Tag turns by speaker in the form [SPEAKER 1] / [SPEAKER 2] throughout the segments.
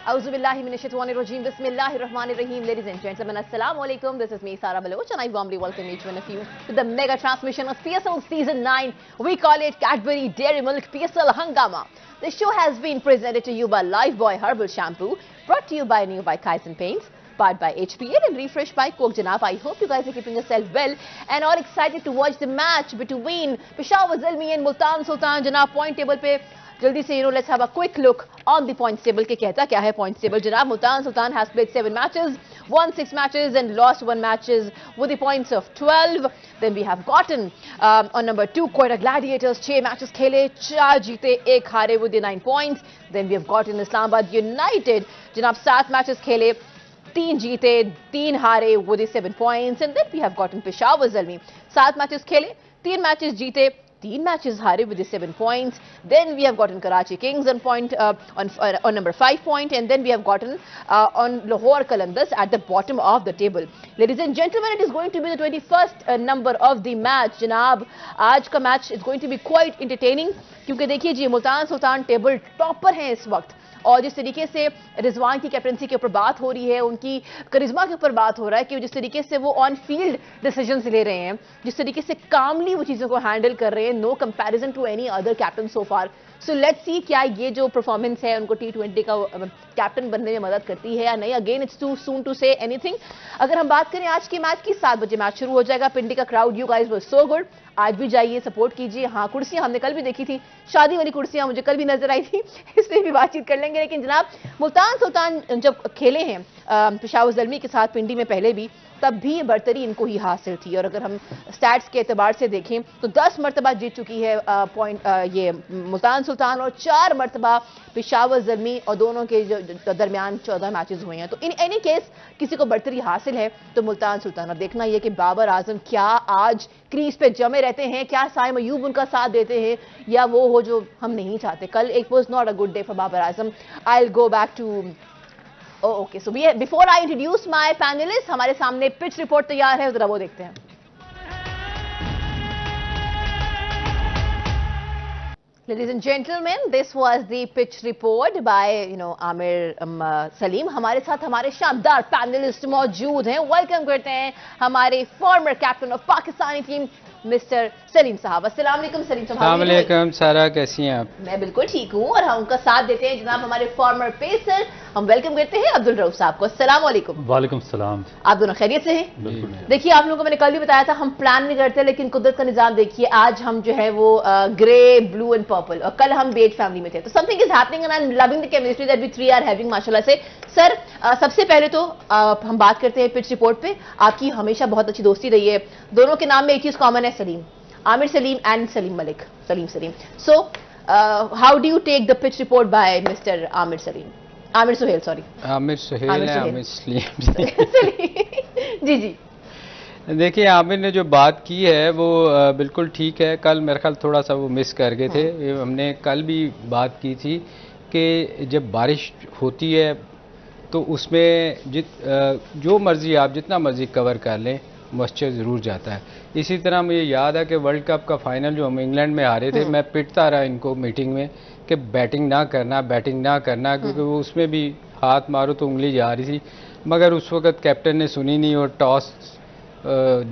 [SPEAKER 1] Auzubillahiminashaitanirrajim. Bismillahirrahmanirrahim. Ladies and gentlemen, Assalamu alaikum. This is me, Sara Baloch, and I warmly welcome each one of you to the mega transmission of PSL Season 9. We call it Cadbury Dairy Milk PSL Hangama. The show has been presented to you by Lifebuoy Herbal Shampoo, brought to you by New by Kaizen Paints, powered by HPL and refreshed by Coke Janab. I hope you guys are keeping yourself well and all excited to watch the match between Peshawar Zalmi and Multan Sultan. Janab, point table pe jaldi se, let's have a quick look on the points table. Ke kehta kya hai points table? Janab, Multan Sultan has played 7 matches, won 6 matches and lost 1 matches with the points of 12. Then we have gotten on number 2 Quetta Gladiators, 6 matches khele, 4 jeete, 1 hare with the 9 points. Then we have gotten Islamabad United, Janab, 7 matches khele, 3 jeete, 3 hare with the 7 points. And then we have gotten Peshawar Zalmi, 7 matches khele, 3 matches jeete, 3 matches hare with the 7 points. Then we have gotten Karachi Kings on number 5 point, and then we have gotten on Lahore Qalandars at the bottom of the table. Ladies and gentlemen, it is going to be the 21st number of the match. Janab, आज का match is going to be quite entertaining क्योंकि देखिए जी, Multan Sultan table topper हैं इस वक्त, और जिस तरीके से रिजवान की कैप्टनसी के ऊपर बात हो रही है, उनकी करिश्मा के ऊपर बात हो रहा है कि जिस तरीके से वो ऑन फील्ड डिसीजंस ले रहे हैं, जिस तरीके से कामली वो चीज़ों को हैंडल कर रहे हैं, no comparison to any other captain so far. So let's see क्या ये जो परफॉर्मेंस है उनको T20 का कैप्टन बनने में मदद करती है या नहीं. Again it's too soon to say anything. अगर हम बात करें आज के मैच की, 7 बजे मैच शुरू हो जाएगा. पिंडी का crowd, you guys were so good. आज भी जाइए, सपोर्ट कीजिए. हाँ, कुर्सियां हमने कल भी देखी थी, शादी वाली कुर्सियां मुझे कल भी नजर आई थी, इसलिए भी बातचीत कर लेंगे. लेकिन जनाब, मुल्तान सुल्तान जब खेले हैं पेशावर ज़ल्मी के साथ पिंडी में पहले भी, तब भी बरतरी इनको ही हासिल थी. और अगर हम स्टैट्स के एतबार से देखें तो 10 मरतबा जीत चुकी है ये मुल्तान सुल्तान, और 4 मरतबा पेशावर ज़ल्मी, और दोनों के दरमियान 14 मैचेस हुए हैं. तो इन एनी केस किसी को बरतरी हासिल है तो मुल्तान सुल्तान. अब देखना यह कि बाबर आजम क्या आज क्रीज पे जमे रहते हैं, क्या साइम अयूब उनका साथ देते हैं, या वो हो जो हम नहीं चाहते. कल एक was not a good day for Babar Azam. I will go back to okay. So before I introduce my panelist, हमारे सामने पिच रिपोर्ट तैयार है, जरा वो देखते हैं. Ladies and gentlemen, this was the pitch report by Amir Salim. हमारे साथ हमारे शानदार पैनलिस्ट मौजूद हैं. वेलकम करते हैं हमारे former captain of Pakistani team mister Salim साहब. अस्सलाम वालेकुम सलीम साहब.
[SPEAKER 2] अस्सलाम वालेकुम सारा, कैसी हैं आप?
[SPEAKER 1] मैं बिल्कुल ठीक हूँ, और हम उनका साथ देते हैं जनाब हमारे फॉर्मर पेसर. हम वेलकम करते हैं अब्दुल रऊफ साहब को. अस्सलाम वालेकुम.
[SPEAKER 3] वालेकुम सलाम.
[SPEAKER 1] आप दोनों खैरियत से हैं? देखिए, आप लोगों को मैंने कल भी बताया था, हम प्लान नहीं करते, लेकिन कुदरत का निजाम देखिए. आज हम जो है वो ग्रे, ब्लू एंड पर्पल, और कल हम बेज फैमिली में थे. तो something is happening and I am loving the chemistry that we three are having माशाल्लाह से. सर, सबसे पहले तो हम बात करते हैं पिच रिपोर्ट पे. आपकी हमेशा बहुत अच्छी दोस्ती रही है, दोनों के नाम में एक चीज कॉमन है, Salim. Amir Salim and Salim Malik. Salim. So, how do you take the pitch report by Mr. Amir Salim? Amir Suhail, sorry.
[SPEAKER 2] Aamir Suhail है, आमिर सलीम.
[SPEAKER 1] जी.
[SPEAKER 2] देखिए, आमिर ने जो बात की है वो बिल्कुल ठीक है. कल मेरे ख्याल थोड़ा सा वो मिस कर गए थे. हमने कल भी बात की थी कि जब बारिश होती है तो उसमें जो मर्जी आप जितना मर्जी कवर कर लें, मॉइस्चर ज़रूर जाता है. इसी तरह मुझे याद है कि वर्ल्ड कप का फाइनल जो हम इंग्लैंड में हारे थे, मैं पिटता रहा इनको मीटिंग में कि बैटिंग ना करना, क्योंकि वो उसमें भी हाथ मारो तो उंगली जा रही थी. मगर उस वक्त कैप्टन ने सुनी नहीं और टॉस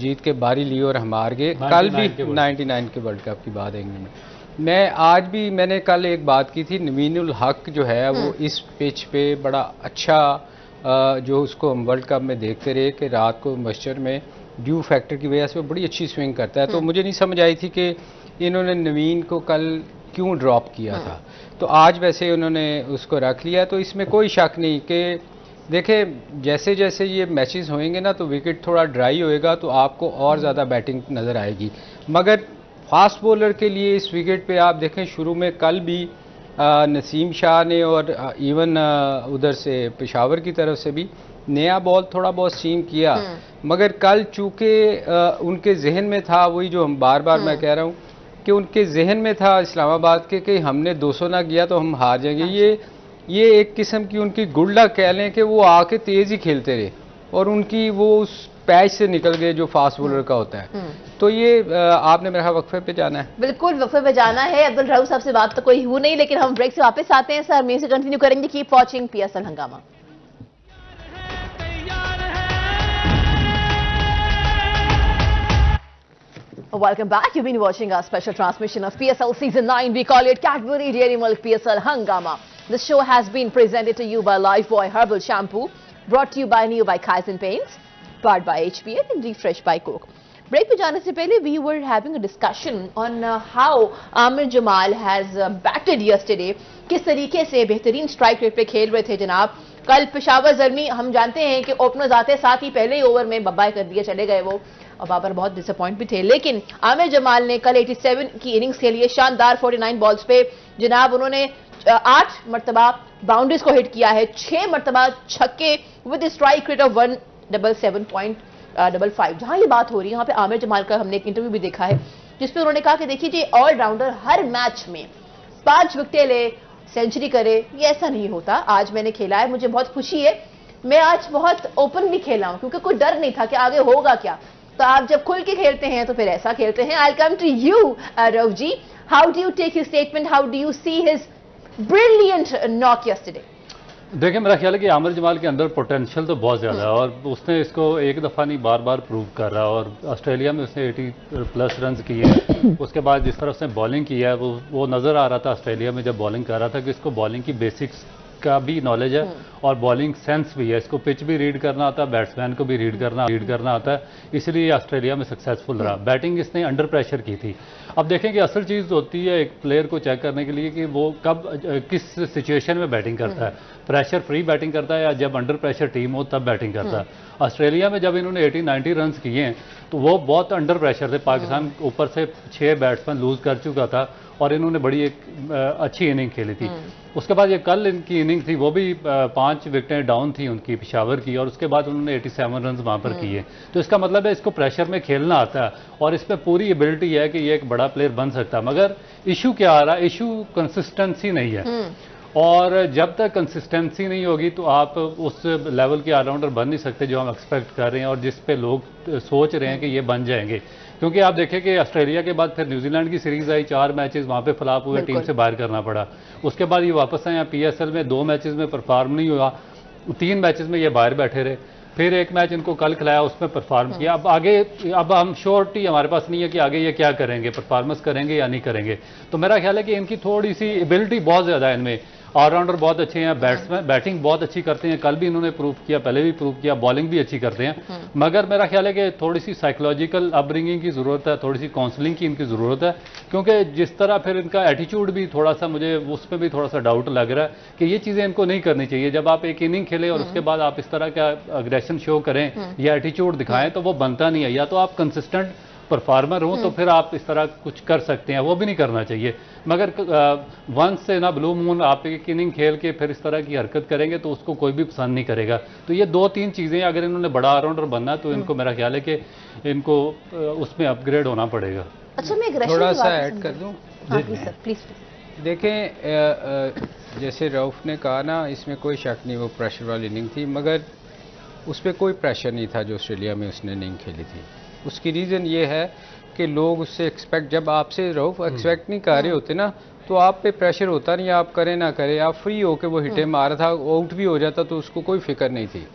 [SPEAKER 2] जीत के बारी ली और हम हार गए. कल भी 99 के वर्ल्ड कप की बात है इंग्लैंड में. मैंने कल एक बात की थी, नवीन उल हक जो है वो इस पिच पे बड़ा अच्छा जो उसको हम वर्ल्ड कप में देखते रहे कि रात को मॉइस्चर में ड्यू फैक्टर की वजह से वो बड़ी अच्छी स्विंग करता है. तो मुझे नहीं समझ आई थी कि इन्होंने नवीन को कल क्यों ड्रॉप किया था. तो आज वैसे उन्होंने उसको रख लिया. तो इसमें कोई शक नहीं कि देखें, जैसे जैसे ये मैचेस होंगे ना तो विकेट थोड़ा ड्राई होएगा तो आपको और ज़्यादा बैटिंग नज़र आएगी. मगर फास्ट बॉलर के लिए इस विकेट पे आप देखें, शुरू में कल भी नसीम शाह ने और इवन उधर से पेशावर की तरफ से भी नया बॉल थोड़ा बहुत सीम किया. मगर कल चूँकि उनके जहन में था वही जो हम बार बार मैं कह रहा हूँ कि उनके जहन में था इस्लामाबाद के कि हमने 200 ना किया तो हम हार जाएंगे. ये एक किस्म की उनकी गुड लक कह लें कि वो आके तेज़ ही खेलते रहे, और उनकी वो उस पैच से निकल गए जो फास्ट बॉलर का होता है। तो ये आपने मेरा वक्फे पे जाना है।
[SPEAKER 1] बिल्कुल वक्फे पे जाना है। अब्दुल रऊफ साहब से बात तो कोई हुई नहीं, लेकिन हम ब्रेक से वापस आते हैं सर, म्यूजिक कंटिन्यू करेंगे। कीप वॉचिंग PSL हंगामा। Welcome back. You've been watching our special transmission of PSL Season 9. We call it Cadbury Dairy Milk PSL Hangama. This show has been presented to you by Lifebuoy Herbal Shampoo, brought to you by Neo by Kaizen Paints, powered by HPL and refreshed by Coke. Break पे जाने से पहले we were having a discussion on how Amir Jamal has batted yesterday. किस तरीके से बेहतरीन strike rate पे खेल रहे थे जनाब। कल पेशावर जर्मी हम जानते हैं कि ओपनर्स आते साथ ही पहले ही ओवर में बब्बाई कर दिए चले गए वो, और बाबर बहुत डिसअपॉइंट भी थे। लेकिन आमिर जमाल ने कल 87 की इनिंग्स खेली है, शानदार 49 बॉल्स पे जनाब। उन्होंने 8 मरतबा बाउंड्रीज को हिट किया है, 6 मरतबा छक्के विद स्ट्राइक रेट ऑफ 177.55। जहां ये बात हो रही है वहां पे आमिर जमाल का हमने एक इंटरव्यू भी देखा है जिसपे उन्होंने कहा कि देखिए जी ऑलराउंडर हर मैच में 5 विकेटें ले, सेंचुरी करे, ये ऐसा नहीं होता। आज मैंने खेला है, मुझे बहुत खुशी है, मैं आज बहुत ओपनली खेला हूं क्योंकि कोई डर नहीं था कि आगे होगा क्या। तो आप जब खुल के खेलते हैं तो फिर ऐसा खेलते हैं। I come to you Rauf ji, how do you take his statement, how do you see his brilliant knock yesterday?
[SPEAKER 3] देखिए, मेरा ख्याल है कि आमिर जमाल के अंदर पोटेंशियल तो बहुत ज़्यादा है और उसने इसको एक दफ़ा नहीं बार बार प्रूव कर रहा है। और ऑस्ट्रेलिया में उसने 80+ रन किए हैं। उसके बाद जिस तरह उसने बॉलिंग की है वो नज़र आ रहा था ऑस्ट्रेलिया में जब बॉलिंग कर रहा था कि इसको बॉलिंग की बेसिक्स का भी नॉलेज है और बॉलिंग सेंस भी है। इसको पिच भी रीड करना आता है, बैट्समैन को भी रीड करना आता है, इसलिए ऑस्ट्रेलिया में सक्सेसफुल रहा। बैटिंग इसने अंडर प्रेशर की थी। अब देखें कि असल चीज़ होती है एक प्लेयर को चेक करने के लिए कि वो कब किस सिचुएशन में बैटिंग करता है, प्रेशर फ्री बैटिंग करता है या जब अंडर प्रेशर टीम हो तब बैटिंग करता है। ऑस्ट्रेलिया में जब इन्होंने 80-90 रन किए हैं तो वो बहुत अंडर प्रेशर थे। पाकिस्तान ऊपर से 6 बैट्समैन लूज कर चुका था और इन्होंने बड़ी एक अच्छी इनिंग खेली थी। उसके बाद ये कल इनकी इनिंग थी वो भी 5 विकेटें डाउन थी उनकी पेशावर की, और उसके बाद उन्होंने 87 रन वहां पर किए। तो इसका मतलब है इसको प्रेशर में खेलना आता है और इसमें पूरी एबिलिटी है कि ये एक बड़ा प्लेयर बन सकता है। मगर इशू क्या आ रहा है, इशू कंसिस्टेंसी नहीं है। और जब तक कंसिस्टेंसी नहीं होगी तो आप उस लेवल के ऑलराउंडर बन नहीं सकते जो हम एक्सपेक्ट कर रहे हैं और जिस पे लोग सोच रहे हैं कि ये बन जाएंगे। क्योंकि आप देखें कि ऑस्ट्रेलिया के बाद फिर न्यूजीलैंड की सीरीज आई, 4 मैचेस वहां पे फ्लॉप हुए, टीम से बाहर करना पड़ा। उसके बाद ये वापस आए PSL में 2 मैचेस में परफॉर्म नहीं हुआ, 3 मैचेस में ये बाहर बैठे रहे। फिर एक मैच इनको कल खिलाया, उसमें परफॉर्म किया। अब आगे अब हम श्योरिटी हमारे पास नहीं है कि आगे ये क्या करेंगे, परफॉर्मेंस करेंगे या नहीं करेंगे। तो मेरा ख्याल है कि इनकी थोड़ी सी एबिलिटी बहुत ज़्यादा है इनमें। ऑलराउंडर बहुत अच्छे हैं, बैट्समैन बैटिंग बहुत अच्छी करते हैं, कल भी इन्होंने प्रूव किया, पहले भी प्रूव किया, बॉलिंग भी अच्छी करते हैं। मगर मेरा ख्याल है कि थोड़ी सी साइकोलॉजिकल अपब्रिंगिंग की ज़रूरत है, थोड़ी सी काउंसलिंग की इनकी ज़रूरत है। क्योंकि जिस तरह फिर इनका एटीट्यूड भी थोड़ा सा, मुझे उसमें भी थोड़ा सा डाउट लग रहा है कि ये चीज़ें इनको नहीं करनी चाहिए। जब आप एक इनिंग खेलें और उसके बाद आप इस तरह का अग्रेशन शो करें या एटीट्यूड दिखाएं तो वो बनता नहीं है। या तो आप कंसिस्टेंट परफॉर्मर हो तो फिर आप इस तरह कुछ कर सकते हैं, वो भी नहीं करना चाहिए। मगर वंस से ना ब्लू मून आप एक इनिंग खेल के फिर इस तरह की हरकत करेंगे तो उसको कोई भी पसंद नहीं करेगा। तो ये 2-3 चीज़ें अगर इन्होंने बड़ा ऑलराउंडर बनना तो इनको मेरा ख्याल है कि इनको उसमें अपग्रेड होना पड़ेगा।
[SPEAKER 1] अच्छा, मैं
[SPEAKER 2] थोड़ा सा ऐड कर दूं।
[SPEAKER 1] Sir please.
[SPEAKER 2] देखें, जैसे रऊफ ने कहा ना, इसमें कोई शक नहीं वो प्रेशर वाली इनिंग थी, मगर उस पर कोई प्रेशर नहीं था जो ऑस्ट्रेलिया में उसने इनिंग खेली थी। उसकी रीज़न ये है कि लोग उससे एक्सपेक्ट, जब आपसे रऊफ एक्सपेक्ट नहीं कर रहे होते ना तो आप पे प्रेशर होता नहीं, आप करें ना करें, आप फ्री होके वो हिटे मारा था, आउट भी हो जाता तो उसको कोई फिक्र नहीं थी।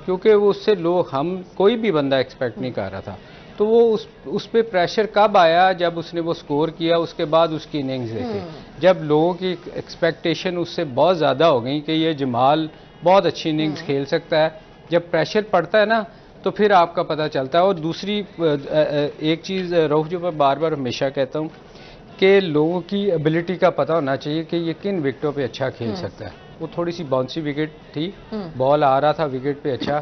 [SPEAKER 2] क्योंकि वो उससे लोग, हम कोई भी बंदा एक्सपेक्ट नहीं कर रहा था। तो वो उस पे प्रेशर कब आया, जब उसने वो स्कोर किया, उसके बाद उसकी इनिंग्स देखी, जब लोगों की एक्सपेक्टेशन उससे बहुत ज़्यादा हो गई कि ये जमाल बहुत अच्छी इनिंग्स खेल सकता है। जब प्रेशर पड़ता है ना तो फिर आपका पता चलता है। और दूसरी एक चीज़ रऊफ जो मैं बार बार हमेशा कहता हूँ कि लोगों की एबिलिटी का पता होना चाहिए कि ये किन विकेटों पे अच्छा खेल सकता है। वो थोड़ी सी बाउंसी विकेट थी, बॉल आ रहा था विकेट पे अच्छा।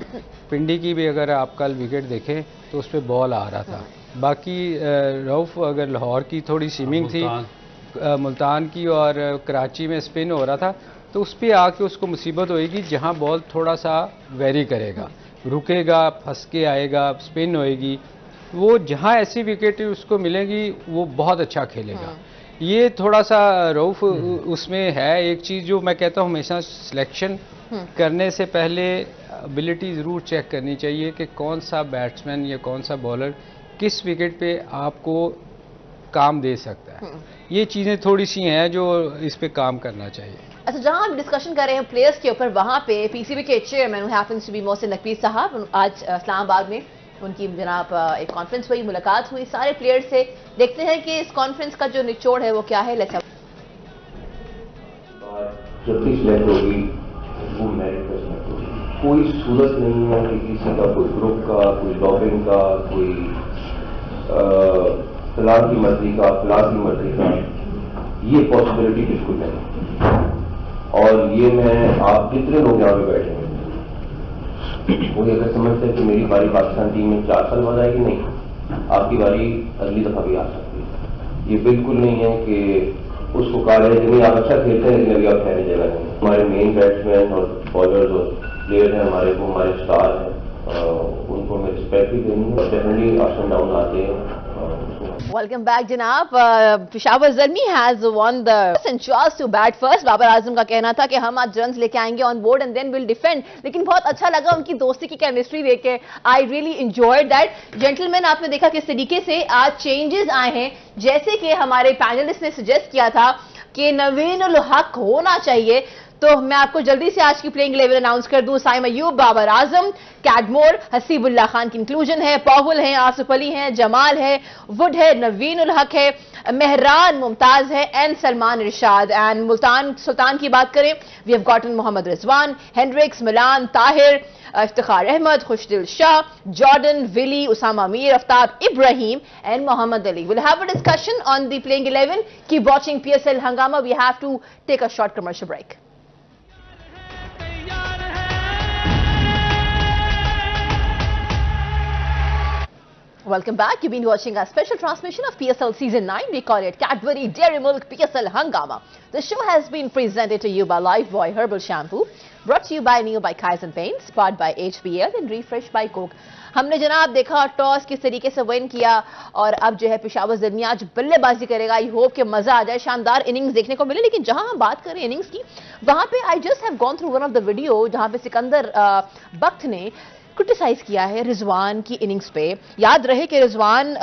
[SPEAKER 2] पिंडी की भी अगर आप कल विकेट देखें तो उस पर बॉल आ रहा था। बाकी रऊफ अगर लाहौर की थोड़ी स्विमिंग थी, मुल्तान की और कराची में स्पिन हो रहा था, तो उस पर आके उसको मुसीबत होएगी जहाँ बॉल थोड़ा सा वेरी करेगा, रुकेगा, फंस के आएगा, स्पिन होएगी। वो जहाँ ऐसी विकेट उसको मिलेगी वो बहुत अच्छा खेलेगा। ये थोड़ा सा रऊफ उसमें है। एक चीज़ जो मैं कहता हूँ हमेशा सिलेक्शन करने से पहले एबिलिटी ज़रूर चेक करनी चाहिए कि कौन सा बैट्समैन या कौन सा बॉलर किस विकेट पे आपको काम दे सकता है। ये चीज़ें थोड़ी सी हैं जो इस पे काम करना चाहिए।
[SPEAKER 1] अच्छा, जहां हम डिस्कशन कर रहे हैं प्लेयर्स के ऊपर, वहां पे पीसीबी के chairman who happens to be Mohsin Naqvi साहब, आज इस्लामाबाद में उनकी जनाब एक कॉन्फ्रेंस हुई, मुलाकात हुई सारे प्लेयर्स से। देखते हैं कि इस कॉन्फ्रेंस का जो निचोड़ है वो क्या है। लेट्स
[SPEAKER 4] जब भी सिलेक्ट होगी वो मेरिट पर सिलेक्ट होगी। कोई सूरत नहीं है कि किसी का कोई ग्रुप का, कोई लॉबिंग का, कोई फलां की मर्जी का, फलां की मर्जी का, ये पॉसिबिलिटी बिल्कुल नहीं। और ये मैं, आप जितने लोग यहाँ पे बैठे हैं वो ये अगर समझते हैं कि मेरी बारी पाकिस्तान टीम में 4 साल बाद आएगी, नहीं, आपकी बारी अगली दफा भी आ सकती है। ये बिल्कुल नहीं है कि उसको कहा जाए कि नहीं आप अच्छा खेलते हैं लेकिन अभी आप ठहरे जगह नहीं। हमारे मेन बैट्समैन और बॉलर्स और प्लेयर हैं हमारे, वो हमारे स्टार हैं, उनको हमें रिस्पेक्ट भी देनी है। डेफिनेटली अप्स एंड डाउन आते हैं।
[SPEAKER 1] Welcome back, जनाब। Peshawar Zalmi has won the and chose to bat first. Babar Azam का कहना था कि हम आज रन्स लेके आएंगे on board and then will defend, लेकिन बहुत अच्छा लगा उनकी दोस्ती की केमिस्ट्री देख के। I really enjoyed that. Gentleman, आपने देखा किस तरीके से आज चेंजेस आए हैं, जैसे कि हमारे पैनलिस्ट ने सजेस्ट किया था कि नवीन उल हक होना चाहिए। तो मैं आपको जल्दी से आज की प्लेइंग 11 अनाउंस कर दूं। साइम अयूब, बाबर आजम, कैडमोर, हसीबुल्लाह खान की इंक्लूजन है, पाहुल है, आसिफ अली है, जमाल है, वुड है, नवीन उल हक है, मेहरान मुमताज है एंड सलमान इरशाद। एंड मुल्तान सुल्तान की बात करें, we have gotten Mohammad Rizwan, Hendricks, Malan, Tahir, Iftikhar Ahmed, Khushdil Shah, Jordan, Willey, Usama Mir, Aftab Ibrahim and Mohammad Ali. Will have a discussion on the playing 11। Keep watching PSL Hangama. We have to take a short commercial break. Welcome back. You've been watching our special transmission of PSL Season 9. We call it Cadbury Dairy Milk PSL Hangama. The show has been presented to you by Lifebuoy Herbal Shampoo, brought to you by Neo by Kaizen Paints, powered by HBL and refreshed by Coke. हमने जनाब देखा toss किस तरीके से win किया और अब जो है पेशावर ज़ल्मी आज बल्लेबाजी करेगा। आई होप कि मजा आ जाए, शानदार इनिंग्स देखने को मिले। लेकिन जहां हम बात करें इनिंग्स की, वहां पे I just have gone through one of the video जहां पे सिकंदर बख्त ने क्रिटिसाइज किया है रिजवान की इनिंग्स पे। याद रहे कि रिजवान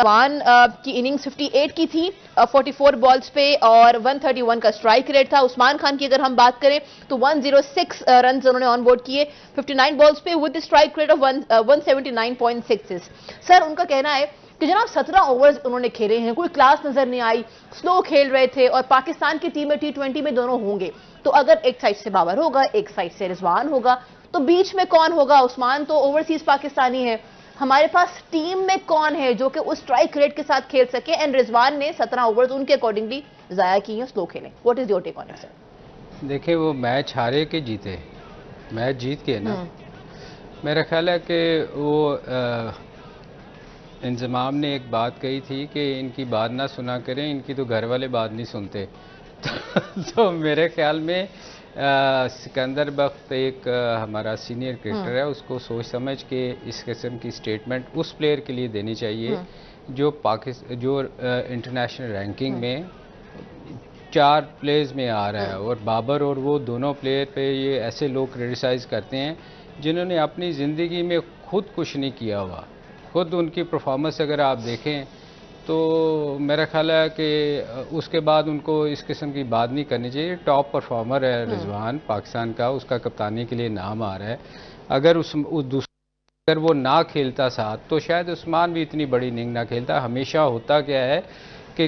[SPEAKER 1] की इनिंग्स 58 की थी 44 बॉल्स पे और 131 का स्ट्राइक रेट था। उस्मान खान की अगर हम बात करें तो 106 रन उन्होंने ऑन बोर्ड किए 59 बॉल्स पे with strike rate of 179.66। Sir, उनका कहना है कि जनाब 17 ओवर्स उन्होंने खेले हैं, कोई क्लास नजर नहीं आई, स्लो खेल रहे थे और पाकिस्तान की टीम में T20 में दोनों होंगे, तो अगर एक साइड से बाबर होगा, एक साइड से रिजवान होगा, तो बीच में कौन होगा? उस्मान तो ओवरसीज पाकिस्तानी है, हमारे पास टीम में कौन है जो कि उस स्ट्राइक रेट के साथ खेल सके? एंड रिजवान ने 17 ओवर्स उनके अकॉर्डिंगली जाया किए हैं, स्लो खेले। What is your take on it sir?
[SPEAKER 2] देखिए, वो मैच हारे के जीते, मैच जीत के ना, मेरा ख्याल है कि वो इंजमाम ने एक बात कही थी कि इनकी बात ना सुना करें, इनकी तो घर वाले बात नहीं सुनते। तो मेरे ख्याल में सिकंदर बख्त एक हमारा सीनियर क्रिकेटर है, उसको सोच समझ के इस किस्म की स्टेटमेंट उस प्लेयर के लिए देनी चाहिए जो इंटरनेशनल रैंकिंग में 4 प्लेस में आ रहा है। और बाबर और वो दोनों प्लेयर पे ये ऐसे लोग क्रिटिसाइज करते हैं जिन्होंने अपनी ज़िंदगी में खुद कुछ नहीं किया हुआ। खुद उनकी परफॉर्मेंस अगर आप देखें तो मेरा ख्याल है कि उसके बाद उनको इस किस्म की बात नहीं करनी चाहिए। टॉप परफॉर्मर है रिजवान पाकिस्तान का, उसका कप्तानी के लिए नाम आ रहा है। अगर अगर वो ना खेलता साथ तो शायद उस्मान भी इतनी बड़ी इनिंग ना खेलता। हमेशा होता क्या है कि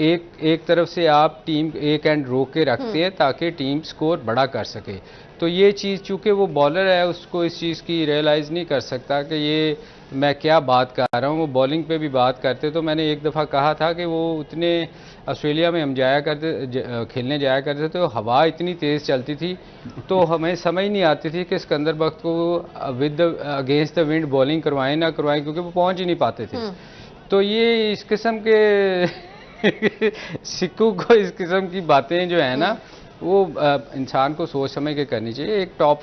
[SPEAKER 2] एक तरफ से आप टीम एक एंड रोक के रखते हैं ताकि टीम स्कोर बड़ा कर सके। तो ये चीज़ चूँकि वो बॉलर है, उसको इस चीज़ की रियलाइज़ नहीं कर सकता कि ये मैं क्या बात कर रहा हूँ। वो बॉलिंग पे भी बात करते, तो मैंने एक दफ़ा कहा था कि वो उतने ऑस्ट्रेलिया में हम जाया करते खेलने जाया करते तो हवा इतनी तेज़ चलती थी तो हमें समझ नहीं आती थी कि सिकंदर बख्त को with against the wind bowling करवाएं ना करवाएं, क्योंकि वो पहुँच ही नहीं पाते थे। तो ये इस किस्म के सिक्कू को इस किस्म की बातें जो है ना, वो इंसान को सोच समझ के करनी चाहिए। एक टॉप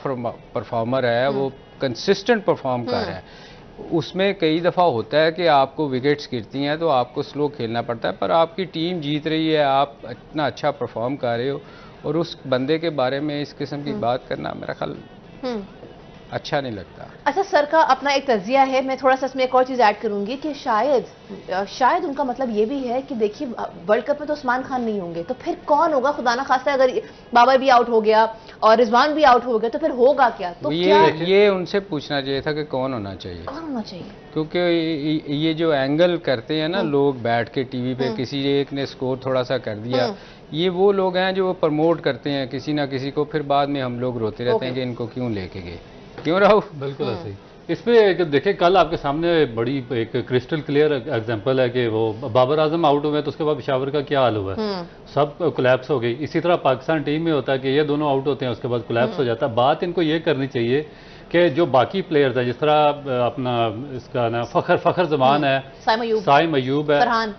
[SPEAKER 2] परफॉर्मर है, वो कंसिस्टेंट परफॉर्म कर रहा है। उसमें कई दफ़ा होता है कि आपको विकेट्स गिरती हैं तो आपको स्लो खेलना पड़ता है, पर आपकी टीम जीत रही है, आप इतना अच्छा परफॉर्म कर रहे हो और उस बंदे के बारे में इस किस्म की बात करना मेरा ख्याल अच्छा नहीं लगता।
[SPEAKER 1] अच्छा, सर का अपना एक तजिया है, मैं थोड़ा सा इसमें एक और चीज ऐड करूंगी कि शायद उनका मतलब ये भी है कि देखिए वर्ल्ड कप में तो उस्मान खान नहीं होंगे, तो फिर कौन होगा? खुदा ना खास्ता अगर बाबर भी आउट हो गया और रिजवान भी आउट हो गया तो फिर होगा क्या? तो
[SPEAKER 2] ये उनसे पूछना चाहिए था कि कौन होना चाहिए,
[SPEAKER 1] कौन होना चाहिए,
[SPEAKER 2] क्योंकि ये जो एंगल करते हैं ना लोग बैठ के टीवी पे, किसी एक ने स्कोर थोड़ा सा कर दिया, ये वो लोग हैं जो प्रमोट करते हैं किसी ना किसी को, फिर बाद में हम लोग रोते रहते हैं कि इनको क्यों लेके गए। क्यों राहुल?
[SPEAKER 3] बिल्कुल ऐसे ही। इसमें देखिए कल आपके सामने बड़ी एक क्रिस्टल क्लियर एग्जांपल है कि वो बाबर आजम आउट हुए तो उसके बाद पेशावर का क्या हाल हुआ है, सब कोलैप्स हो गई। इसी तरह पाकिस्तान टीम में होता है कि ये दोनों आउट होते हैं उसके बाद कोलैप्स हो जाता है। बात इनको ये करनी चाहिए कि जो बाकी प्लेयर्स हैं, जिस तरह अपना इसका ना फखर जमान है, साइम अयूब है,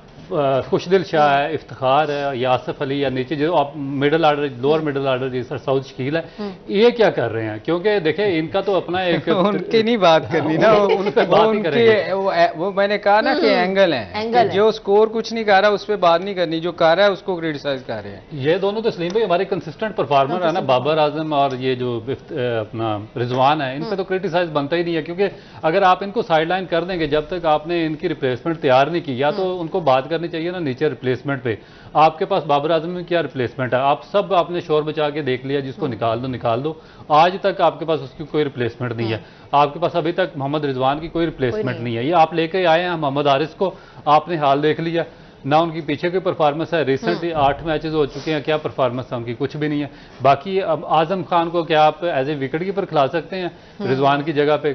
[SPEAKER 3] खुशदिल शाह है, इफ्तिखार है, यासिफ अली, या नीचे जो आप middle order, lower middle order जिस तरह साउथ शकील है, ये क्या कर रहे हैं? क्योंकि देखिए इनका तो अपना एक
[SPEAKER 2] उनकी नहीं बात करनी ना, उन पे बात ही करेंगे। वो मैंने कहा ना कि एंगल है, जो स्कोर कुछ नहीं कर रहा उस पर बात नहीं करनी, जो कर रहा है उसको क्रिटिसाइज कर रहे हैं।
[SPEAKER 3] ये दोनों तो सलीम भाई हमारे कंसिस्टेंट परफॉर्मर है ना, बाबर आजम और ये जो अपना रिजवान है, इन पे तो क्रिटिसाइज बनता ही नहीं है, क्योंकि अगर आप इनको साइडलाइन कर देंगे जब तक आपने इनकी रिप्लेसमेंट तैयार नहीं की, या तो उनको बात करनी चाहिए ना नीचे रिप्लेसमेंट पे। आपके पास बाबर आजम में क्या रिप्लेसमेंट है? आप सब आपने शोर बचा के देख लिया, जिसको निकाल दो, आज तक आपके पास उसकी कोई रिप्लेसमेंट नहीं है। आपके पास अभी तक मोहम्मद रिजवान की कोई रिप्लेसमेंट नहीं है। ये आप लेके आए हैं मोहम्मद हारिस को, आपने हाल देख लिया ना, उनकी पीछे की परफॉर्मेंस है। रिसेंटली 8 मैचेस हो चुके हैं, क्या परफॉर्मेंस है उनकी? कुछ भी नहीं है। बाकी अब आजम खान को क्या आप एज ए विकेट कीपर खिला सकते हैं रिजवान की जगह पे?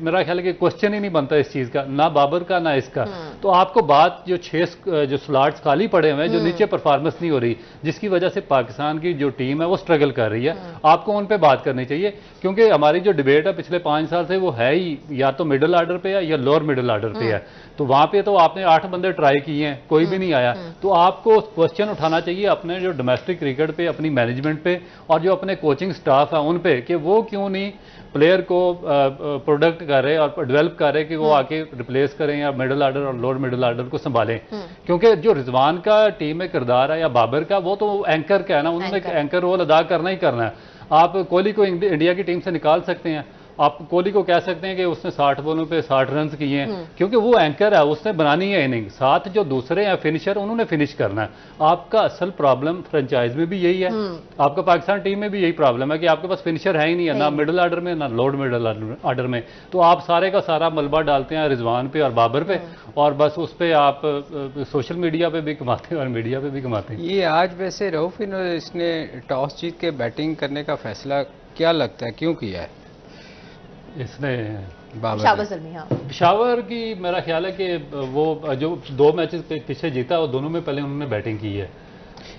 [SPEAKER 3] मेरा ख्याल है कि क्वेश्चन ही नहीं बनता इस चीज का, ना बाबर का ना इसका। तो आपको बात जो 6 जो स्लॉट्स खाली पड़े हुए हैं, जो नीचे परफॉर्मेंस नहीं हो रही, जिसकी वजह से पाकिस्तान की जो टीम है वो स्ट्रगल कर रही है, आपको उन पर बात करनी चाहिए। क्योंकि हमारी जो डिबेट है पिछले 5 साल से वो है ही या तो मिडिल आर्डर पे है या लोअर मिडिल आर्डर पे है। तो वहां पे तो आपने 8 बंदे ट्राई किए हैं, कोई भी नहीं आया। तो आपको क्वेश्चन उठाना चाहिए अपने जो डोमेस्टिक क्रिकेट पे, अपनी मैनेजमेंट पे और जो अपने कोचिंग स्टाफ है उन पे, कि वो क्यों नहीं प्लेयर को प्रोडक्ट कर रहे और डेवलप कर रहे कि वो आके रिप्लेस करें या मिडिल आर्डर और लोअर मिडिल आर्डर को संभालें। क्योंकि जो रिजवान का टीम में किरदार है या बाबर का, वो तो एंकर का है ना, उन्होंने एंकर रोल अदा करना ही करना है। आप कोहली को इंडिया की टीम से निकाल सकते हैं, आप कोहली को कह सकते हैं कि उसने 60 बॉलों पे 60 रन किए हैं, क्योंकि वो एंकर है, उसने बनानी है इनिंग। साथ जो दूसरे हैं फिनिशर, उन्होंने फिनिश करना है। आपका असल प्रॉब्लम फ्रेंचाइज में भी यही है, आपका पाकिस्तान टीम में भी यही प्रॉब्लम है कि आपके पास फिनिशर है ही नहीं है, ना मिडिल आर्डर में ना लोअर मिडिल आर्डर में। तो आप सारे का सारा मलबा डालते हैं रिजवान पे और बाबर पे, और बस उस पर आप सोशल मीडिया पे भी कमाते हैं और मीडिया पे भी कमाते हैं।
[SPEAKER 2] ये आज वैसे रऊफ इसने टॉस जीत के बैटिंग करने का फैसला क्या लगता है क्यों किया है
[SPEAKER 3] इसने?
[SPEAKER 2] पेशावर
[SPEAKER 3] की मेरा ख्याल है कि वो जो 2 मैचेस पीछे जीता, वो दोनों में पहले उन्होंने बैटिंग की है।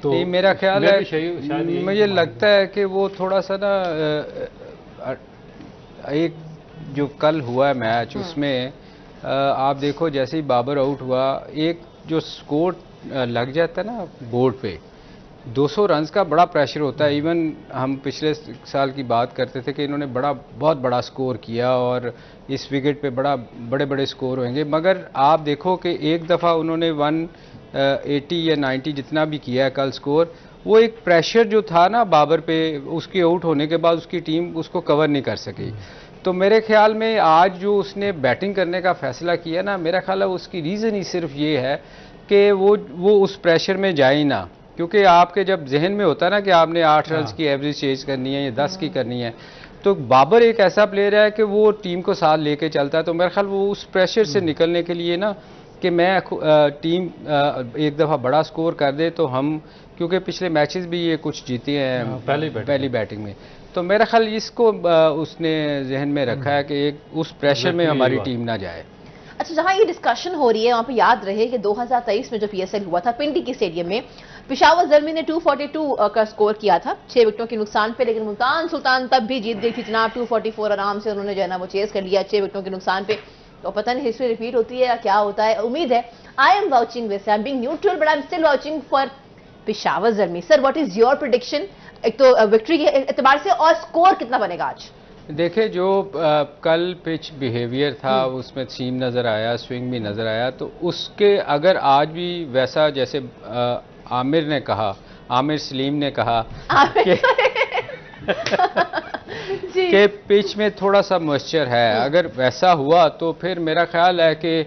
[SPEAKER 3] तो
[SPEAKER 2] मेरा ख्याल है शायद मुझे लगता है कि वो थोड़ा सा ना एक जो कल हुआ है मैच, उसमें आप देखो जैसे ही बाबर आउट हुआ, एक जो स्कोर लग जाता है ना बोर्ड पे, 200 रन्स का बड़ा प्रेशर होता है। इवन हम पिछले साल की बात करते थे कि इन्होंने बहुत बड़ा स्कोर किया और इस विकेट पे बड़े बड़े स्कोर होंगे, मगर आप देखो कि एक दफ़ा उन्होंने 180 या 90 जितना भी किया है कल स्कोर, वो एक प्रेशर जो था ना बाबर पे, उसके आउट होने के बाद उसकी टीम उसको कवर नहीं कर सकी। तो मेरे ख्याल में आज जो उसने बैटिंग करने का फैसला किया ना, मेरा ख्याल है उसकी रीज़न ही सिर्फ ये है कि वो उस प्रेशर में जाए ना, क्योंकि आपके जब जहन में होता है ना कि आपने 8 रन की एवरेज चेज करनी है या 10 की करनी है, तो बाबर एक ऐसा प्लेयर है कि वो टीम को साथ लेके चलता है। तो मेरा ख्याल वो उस प्रेशर से निकलने के लिए ना कि मैं टीम एक दफ़ा बड़ा स्कोर कर दे तो हम, क्योंकि पिछले मैचेस भी ये कुछ जीते हैं पहली बैटिंग में, तो मेरा ख्याल इसको उसने जहन में रखा है कि एक उस प्रेशर में हमारी टीम ना जाए।
[SPEAKER 1] अच्छा, जहां ये डिस्कशन हो रही है वहां पे याद रहे कि 2023 में जो पीएसएल हुआ था पिंडी के स्टेडियम में, पेशावर ज़ल्मी ने 242 का स्कोर किया था 6 विकेटों के नुकसान पे, लेकिन मुल्तान सुल्तान तब भी जीत गई थी जनाब। 244 आराम से उन्होंने जो है ना वो चेस कर लिया 6 विकेटों के नुकसान पे। तो पता नहीं हिस्ट्री रिपीट होती है या क्या होता है, उम्मीद है। I am vouching this, I am being neutral but I am still vouching for Peshawar Zalmi. Sir, what is your prediction, एक तो विक्ट्री के एतबार से, और स्कोर कितना बनेगा आज?
[SPEAKER 2] देखिए जो कल पिच बिहेवियर था उसमें सीम नज़र आया, स्विंग भी नज़र आया, तो उसके अगर आज भी वैसा जैसे आमिर ने कहा, आमिर सलीम ने कहा कि पिच में थोड़ा सा मॉइस्चर है, अगर वैसा हुआ तो फिर मेरा ख्याल है कि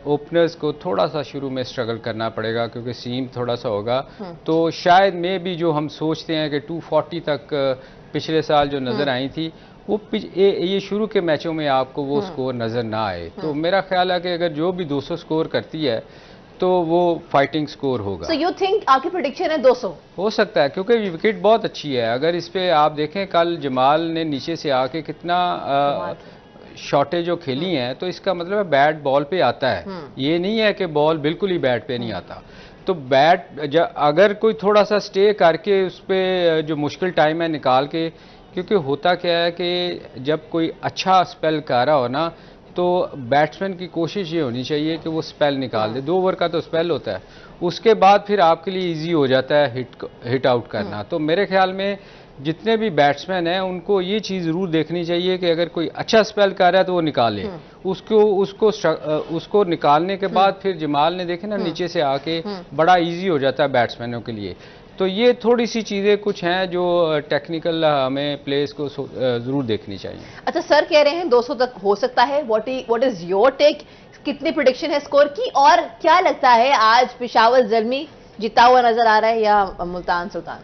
[SPEAKER 2] ओपनर्स को थोड़ा सा शुरू में स्ट्रगल करना पड़ेगा क्योंकि सीम थोड़ा सा होगा। तो शायद में भी जो हम सोचते हैं कि 240 तक पिछले साल जो नज़र आई थी वो ये शुरू के मैचों में आपको वो स्कोर नज़र ना आए। तो मेरा ख्याल है कि अगर जो भी 200 स्कोर करती है तो वो फाइटिंग स्कोर होगा।
[SPEAKER 1] So you think आपकी प्रेडिक्शन है 200?
[SPEAKER 2] हो सकता है क्योंकि विकेट बहुत अच्छी है। अगर इस पे आप देखें कल जमाल ने नीचे से आके कितना शॉटें जो खेली हैं, तो इसका मतलब है बैट बॉल पे आता है, ये नहीं है कि बॉल बिल्कुल ही बैट पे नहीं आता। तो बैट अगर कोई थोड़ा सा स्टे करके उस पर जो मुश्किल टाइम है निकाल के, क्योंकि होता क्या है कि जब कोई अच्छा स्पेल कर रहा हो ना तो बैट्समैन की कोशिश ये होनी चाहिए कि वो स्पेल निकाल दे। 2 ओवर का तो स्पेल होता है, उसके बाद फिर आपके लिए इजी हो जाता है हिट आउट करना। तो मेरे ख्याल में जितने भी बैट्समैन हैं उनको ये चीज़ ज़रूर देखनी चाहिए कि अगर कोई अच्छा स्पेल कर रहा है तो वो निकाले, उसको निकालने के बाद फिर जमाल ने देखे ना नीचे से आके बड़ा इजी हो जाता है बैट्समैनों के लिए। तो ये थोड़ी सी चीज़ें कुछ हैं जो टेक्निकल हमें प्लेयर्स को ज़रूर देखनी चाहिए।
[SPEAKER 1] अच्छा, सर कह रहे हैं 200 तक हो सकता है, व्हाट इज योर टेक? कितनी प्रेडिक्शन है स्कोर की, और क्या लगता है आज पेशावर ज़ल्मी जीता हुआ नजर आ रहा है या मुल्तान सुल्तान?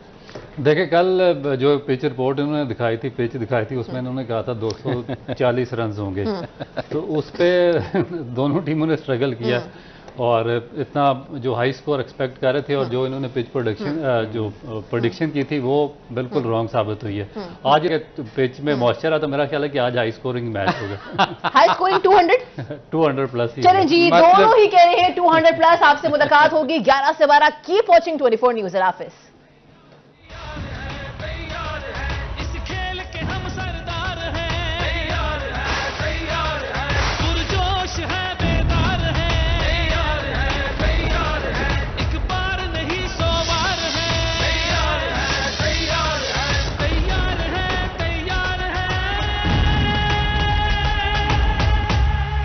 [SPEAKER 3] देखिए कल जो पिच रिपोर्ट उन्होंने दिखाई थी, पिच दिखाई थी, उसमें उन्होंने कहा था 240 रन होंगे। तो उस पे दोनों टीमों ने स्ट्रगल किया और इतना जो हाई स्कोर एक्सपेक्ट कर रहे थे और जो इन्होंने पिच प्रोडिक्शन की थी वो बिल्कुल रॉन्ग साबित हुई है। आज पिच में मॉइस्चर है तो मेरा ख्याल है कि आज हाई स्कोरिंग मैच होगा।
[SPEAKER 1] हाई स्कोरिंग 200
[SPEAKER 3] प्लस ही।
[SPEAKER 1] चलें जी, दोनों ही कह रहे हैं 200 प्लस। आपसे मुलाकात होगी 11 से 12। Keep watching 24 news. अल्लाह हाफिज़।